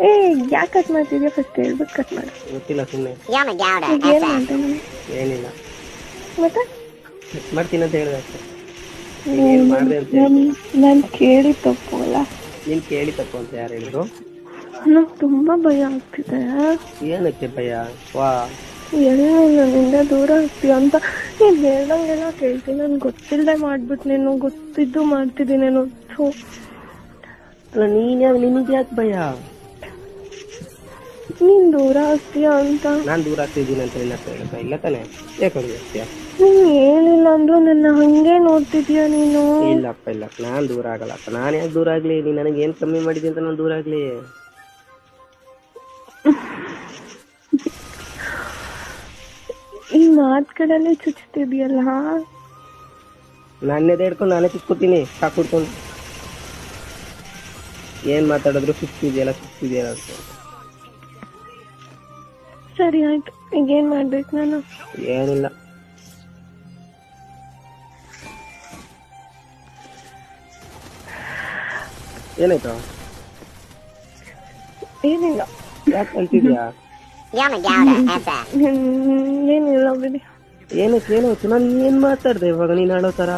ಏ ಯಾಕೆ ಕಟ್ ಮಾಡ್ತಿದ್ಯಾ ಫಸ್ಟ್ ಹೇಳ್ಬಿಟ್ಟು ಕಟ್ ಮಾಡು. ಗೊತ್ತಿಲ್ಲ ಸುಮ್ಮನೆ ಈಗ ಏನು ಮಾಡ್ದೆ ನಾನು? ಏನಿಲ್ಲ ಮತ್ತೆ ಕಟ್ ಮಾಡ್ತೀನಿ ಅಂತ ಹೇಳಿದೆ ಅಷ್ಟೇ. ಏನು ಮಾಡಿದೆ ಅಂತ ನಾನು ಕೇಳಿ ತಪ್ಪು ಅಲ್ಲ. ನೀನು ಕೇಳಿ ತಪ್ಪು ಅಂತ ಯಾರು ಹೇಳಿದ್ರು? ನಂಗೆ ತುಂಬಾ ಭಯ ಆಗ್ತಿದೆ. ಏನಕ್ಕೆ ಭಯ? ವಾ ಎಲ್ಲ ನನ್ನಿಂದ ದೂರ ಆಗ್ತೀಯ ಅಂತ ನೀನು ಹೇಳ್ದಂಗೆಲ್ಲ ಕೇಳ್ತೀನಿ. ನನ್ಗೆ ಗೊತ್ತಿಲ್ಲದೆ ಮಾಡ್ಬಿಟ್ಟು ನೀನು ಗೊತ್ತಿದ್ದು ಮಾಡ್ತಿದ್ದೀನೇನು. ಅಲ್ಲ ನಿನಗೆ ಯಾಕೆ ಭಯ? ನೀನ್ ದೂರ ಆಗ್ತೀಯ ಅಂತ. ನಾನು ದೂರ ಆಗ್ತಿದ್ದೀನಿ ಅಂತ ನಿನ್ನ ಹೇಳ್ತಾ ಇಲ್ಲ ತಾನೆ? ಯಾಕೆ ಆಗ್ತೀಯ? ನೀನ್ ಹೇಳಿಲ್ಲ ಅಂದ್ರೂ ನನ್ನ ಹಂಗೆ ನೋಡ್ತಿದ್ಯಾ ನೀನು. ಇಲ್ಲಪ್ಪ ಇಲ್ಲ, ನಾನು ದೂರ ಆಗಲ್ಲಪ್ಪ. ನಾನು ಯಾಕೆ ದೂರ ಆಗ್ಲಿ? ನೀನು ನನಗೆ ಏನು ಕಮ್ಮಿ ಮಾಡಿದ್ದೆ ಅಂತ ನಾನು ದೂರ ಆಗ್ಲಿ? ಈ ಮಾತುಗಳಲ್ಲಿ ಚುಚ್ತಿದ್ಯಲ್ಲ. ನನ್ನೆದೆ ಹಿಡ್ಕೊಂಡು ನಾನೇ ಚುಚ್ಕೋತೀನಿ ಸಾಕು ಕುಡ್ಕೊಂಡು. ಏನ್ ಮಾತಾಡಿದ್ರು ಸುತ್ತಿದೆಯಲ್ಲ ಅಂತ. ಸರಿ ಆಯ್ತು, ಈಗ ಏನ್ ಮಾಡ್ಬೇಕು ನಾನು? ಏನಿಲ್ಲ, ಏನಾಯ್ತು? ಏನಿಲ್ಲ. ಯಾಕೆ ಕಲ್ತಿದ್ಯಾ? ಏನಿಲ್ಲ ಬಿಡಿ. ಏನಾಯ್ತು? ನಾನು ಏನ್ ಮಾತಾಡ್ದೆ ಇವಾಗ ನೀನ್ ಆಡೋ ತರ?